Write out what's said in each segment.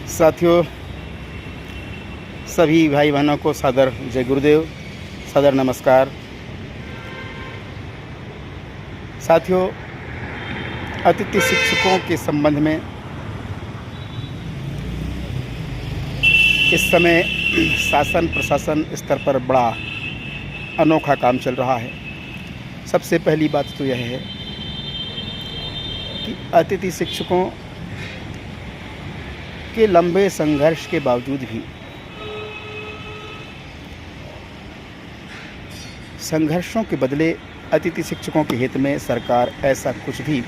साथियों, सभी भाई बहनों को सादर जय गुरुदेव, सादर नमस्कार। साथियों, अतिथि शिक्षकों के संबंध में इस समय शासन प्रशासन स्तर पर बड़ा अनोखा काम चल रहा है। सबसे पहली बात तो यह है कि अतिथि शिक्षकों के लंबे संघर्ष के बावजूद भी संघर्षों के बदले अतिथि शिक्षकों के हित में सरकार ऐसा कुछ भी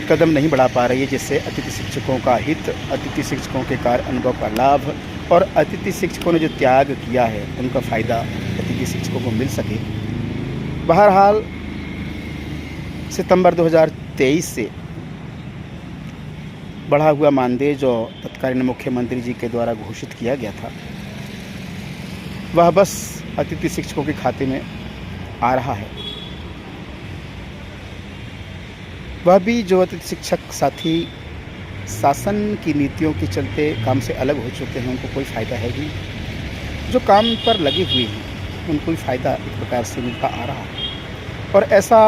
कदम नहीं बढ़ा पा रही है जिससे अतिथि शिक्षकों का हित, अतिथि शिक्षकों के कार्य अनुभव का लाभ और अतिथि शिक्षकों ने जो त्याग किया है उनका फ़ायदा अतिथि शिक्षकों को मिल सके। बहरहाल सितंबर 2023 से बढ़ा हुआ मानदेय जो तत्कालीन मुख्यमंत्री जी के द्वारा घोषित किया गया था, वह बस अतिथि शिक्षकों के खाते में आ रहा है। वह भी जो अतिथि शिक्षक साथी शासन की नीतियों के चलते काम से अलग हो चुके हैं, उनको कोई फ़ायदा है भी। जो काम पर लगे हुए हैं उनको भी फ़ायदा एक प्रकार से मिलता आ रहा है और ऐसा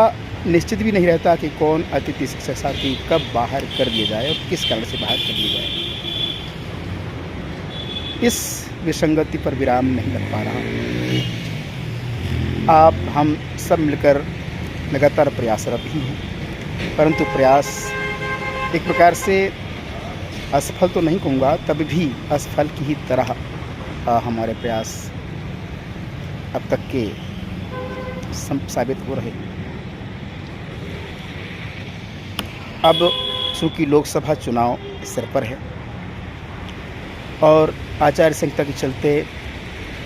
निश्चित भी नहीं रहता कि कौन अतिथि शिक्षक साथी कब बाहर कर दिया जाए और किस कारण से बाहर कर दिया जाए। इस विसंगति पर विराम नहीं लग पा रहा। आप हम सब मिलकर लगातार प्रयासरत ही हैं, परंतु प्रयास एक प्रकार से असफल तो नहीं कहूँगा, तब भी असफल की ही तरह हमारे प्रयास अब तक के साबित हो रहे। अब चूँकि लोकसभा चुनाव सिर पर है और आचार संहिता के चलते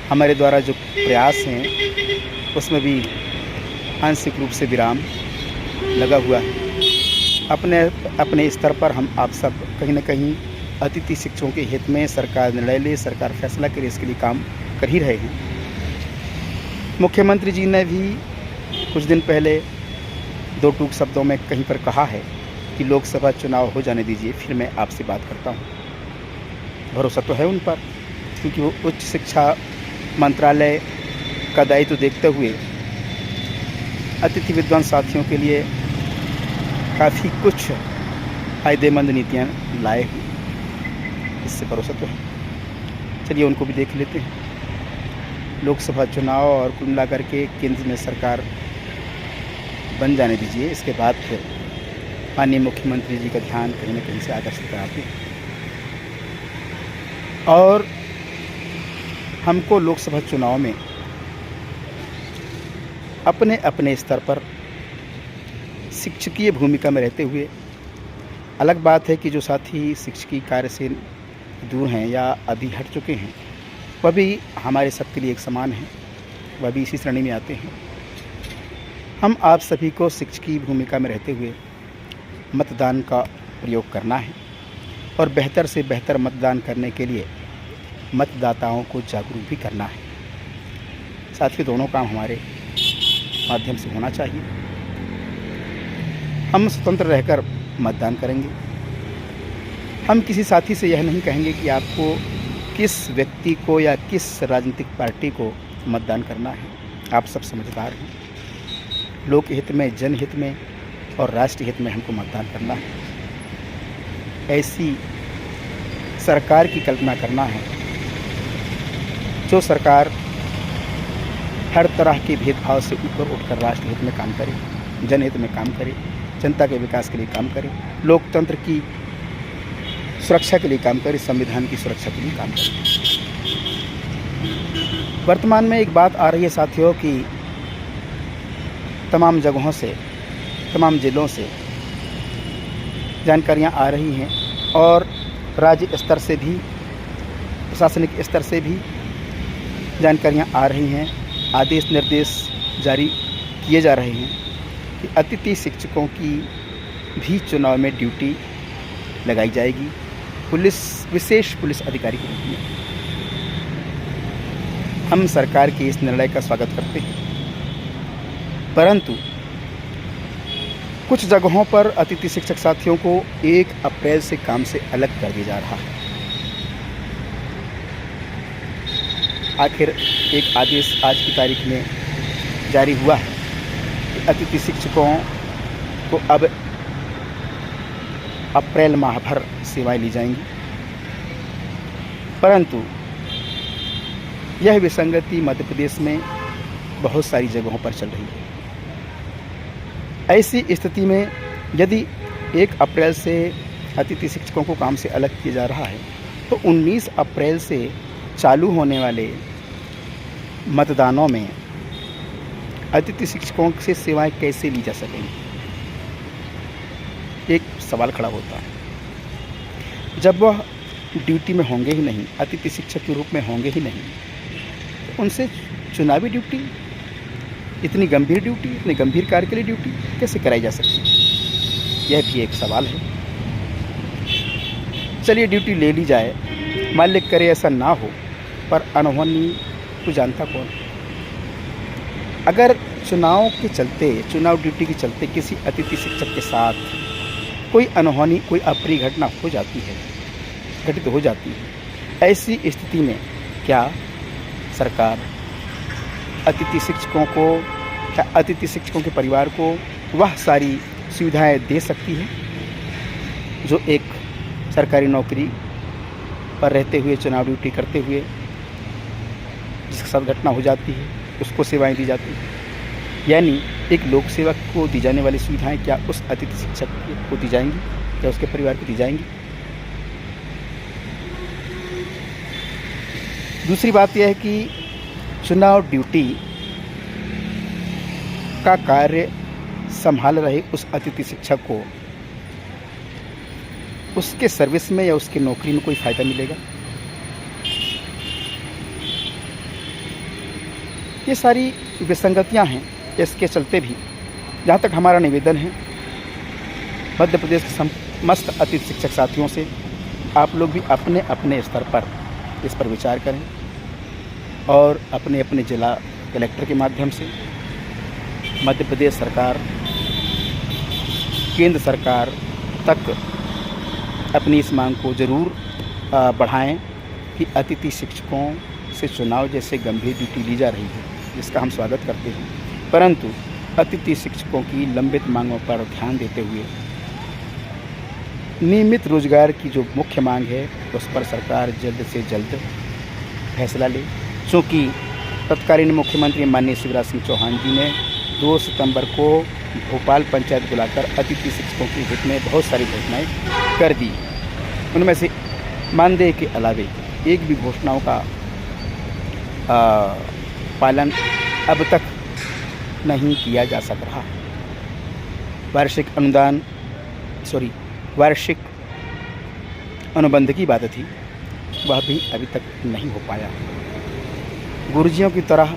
हमारे द्वारा जो प्रयास हैं उसमें भी आंशिक रूप से विराम लगा हुआ है। अपने स्तर पर हम आप सब कहीं न कहीं अतिथि शिक्षकों के हित में सरकार निर्णय ले, सरकार फैसला करे, इसके लिए काम कर ही रहे हैं। मुख्यमंत्री जी ने भी कुछ दिन पहले दो टूक शब्दों में कहीं पर कहा है कि लोकसभा चुनाव हो जाने दीजिए, फिर मैं आपसे बात करता हूँ। भरोसा तो है उन पर, क्योंकि वो उच्च शिक्षा मंत्रालय का दायित्व देखते हुए अतिथि विद्वान साथियों के लिए काफ़ी कुछ फ़ायदेमंद नीतियाँ लाए हुए, इससे भरोसा तो है। चलिए उनको भी देख लेते हैं। लोकसभा चुनाव और कुल मिलाकर के केंद्र में सरकार बन जाने दीजिए, इसके बाद फिर माननीय मुख्यमंत्री जी का ध्यान कहीं न कहीं से आकर्षित कराते हैं और हमको लोकसभा चुनाव में अपने अपने स्तर पर शिक्षकीय भूमिका में रहते हुए, अलग बात है कि जो साथी शिक्षकीय कार्य से दूर हैं या अभी हट चुके हैं, वह भी हमारे सबके लिए एक समान हैं, वह भी इसी श्रेणी में आते हैं। हम आप सभी को शिक्षकीय भूमिका में रहते हुए मतदान का प्रयोग करना है और बेहतर से बेहतर मतदान करने के लिए मतदाताओं को जागरूक भी करना है। साथ ही दोनों काम हमारे माध्यम से होना चाहिए। हम स्वतंत्र रहकर मतदान करेंगे। हम किसी साथी से यह नहीं कहेंगे कि आपको किस व्यक्ति को या किस राजनीतिक पार्टी को मतदान करना है। आप सब समझदार हैं। लोक हित में, जनहित में और राष्ट्र हित में हमको मतदान करना है। ऐसी सरकार की कल्पना करना है जो सरकार हर तरह के भेदभाव से ऊपर उठकर राष्ट्र हित में काम करे, जनहित में काम करे, जनता के विकास के लिए काम करे, लोकतंत्र की सुरक्षा के लिए काम करे, संविधान की सुरक्षा के लिए काम करे। वर्तमान में एक बात आ रही है साथियों कि तमाम जगहों से, तमाम ज़िलों से जानकारियां आ रही हैं और राज्य स्तर से भी, प्रशासनिक स्तर से भी जानकारियां आ रही हैं। आदेश निर्देश जारी किए जा रहे हैं कि अतिथि शिक्षकों की भी चुनाव में ड्यूटी लगाई जाएगी, विशेष पुलिस अधिकारी के रूप में। हम सरकार के इस निर्णय का स्वागत करते हैं, परंतु कुछ जगहों पर अतिथि शिक्षक साथियों को 1 अप्रैल से काम से अलग कर दिया जा रहा है। आखिर एक आदेश आज की तारीख में जारी हुआ है कि अतिथि शिक्षकों को अब अप्रैल माह भर सेवाएं ली जाएंगी, परंतु यह विसंगति मध्य प्रदेश में बहुत सारी जगहों पर चल रही है। ऐसी स्थिति में यदि 1 अप्रैल से अतिथि शिक्षकों को काम से अलग किया जा रहा है, तो 19 अप्रैल से चालू होने वाले मतदानों में अतिथि शिक्षकों से सेवाएं कैसे ली जा सकेंगी, एक सवाल खड़ा होता है। जब वह ड्यूटी में होंगे ही नहीं, अतिथि शिक्षक के रूप में होंगे ही नहीं, तो उनसे चुनावी ड्यूटी, इतनी गंभीर ड्यूटी, इतने गंभीर कार्य के लिए ड्यूटी कैसे कराई जा सकती है, यह भी एक सवाल है। चलिए ड्यूटी ले ली जाए, मालिक करे ऐसा ना हो, पर अनहोनी को जानता कौन। अगर चुनाव के चलते, चुनाव ड्यूटी के चलते किसी अतिथि शिक्षक के साथ कोई अनहोनी, कोई अप्रिय घटना हो जाती है, घटित हो जाती है, ऐसी स्थिति में क्या सरकार अतिथि शिक्षकों को या अतिथि शिक्षकों के परिवार को वह सारी सुविधाएं दे सकती है जो एक सरकारी नौकरी पर रहते हुए, चुनाव ड्यूटी करते हुए जिसके साथ घटना हो जाती है उसको सेवाएं दी जाती हैं? यानी एक लोक सेवक को दी जाने वाली सुविधाएं क्या उस अतिथि शिक्षक को दी जाएंगी, क्या उसके परिवार को दी जाएंगी? दूसरी बात यह है कि चुनाव ड्यूटी का कार्य संभाल रहे उस अतिथि शिक्षक को उसके सर्विस में या उसकी नौकरी में कोई फ़ायदा मिलेगा? ये सारी विसंगतियां हैं। इसके चलते भी जहाँ तक हमारा निवेदन है मध्य प्रदेश के समस्त अतिथि शिक्षक साथियों से, आप लोग भी अपने अपने स्तर पर इस पर विचार करें और अपने अपने जिला कलेक्टर के माध्यम से मध्य प्रदेश सरकार, केंद्र सरकार तक अपनी इस मांग को ज़रूर बढ़ाएं कि अतिथि शिक्षकों से चुनाव जैसे गंभीर ड्यूटी ली जा रही है, जिसका हम स्वागत करते हैं, परंतु अतिथि शिक्षकों की लंबित मांगों पर ध्यान देते हुए नियमित रोजगार की जो मुख्य मांग है उस पर सरकार जल्द से जल्द फैसला ले। चूँकि तत्कालीन मुख्यमंत्री माननीय शिवराज सिंह चौहान जी ने 2 सितंबर को भोपाल पंचायत बुलाकर अतिथि शिक्षकों के हित में बहुत सारी घोषणाएं कर दी। उनमें से मानदेय के अलावे एक भी घोषणाओं का पालन अब तक नहीं किया जा सक रहा। वार्षिक अनुबंध की बात थी, वह भी अभी तक नहीं हो पाया। गुरुजियों की तरह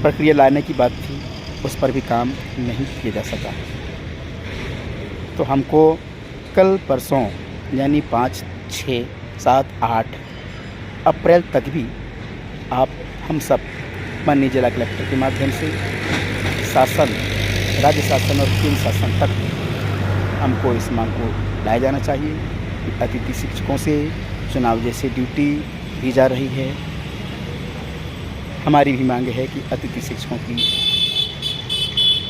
प्रक्रिया लाने की बात थी, उस पर भी काम नहीं किया जा सका। तो हमको कल परसों यानी 5, 6, 7, 8 अप्रैल तक भी आप हम सब माननीय जिला कलेक्टर के माध्यम से शासन, राज्य शासन और केंद्र शासन तक हमको इस मांग को लाया जाना चाहिए कि अतिथि शिक्षकों से चुनाव जैसे ड्यूटी दी जा रही है। हमारी भी मांग है कि अतिथि शिक्षकों की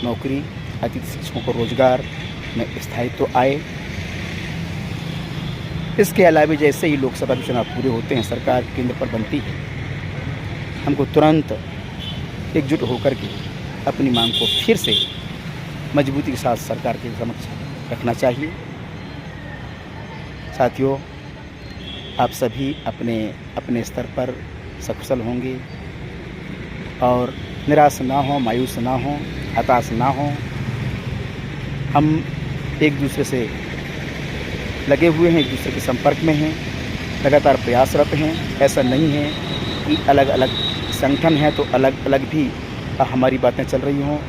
नौकरी, अतिथि शिक्षकों को रोजगार में स्थायित्व आए। इसके अलावा जैसे ही लोकसभा के चुनाव पूरे होते हैं, सरकार केंद्र पर बनती है, हमको तुरंत एकजुट होकर के अपनी मांग को फिर से मजबूती के साथ सरकार के समक्ष रखना चाहिए। साथियों, आप सभी अपने अपने स्तर पर सकुशल होंगे और निराश ना हो, मायूस ना हो, हताश ना हो। हम एक दूसरे से लगे हुए हैं, एक दूसरे के संपर्क में हैं, लगातार प्रयासरत हैं। ऐसा नहीं है कि अलग अलग संगठन है तो अलग अलग भी हमारी बातें चल रही हों।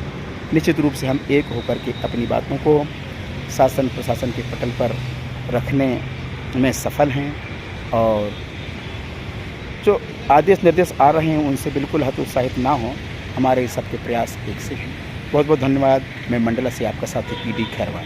निश्चित रूप से हम एक होकर के अपनी बातों को शासन प्रशासन के पटल पर रखने में सफल हैं और जो आदेश निर्देश आ रहे हैं उनसे बिल्कुल हतोत्साहित ना हो। हमारे सबके प्रयास एक से हैं। बहुत बहुत धन्यवाद। मैं मंडला से आपका साथी PD खैरवाल।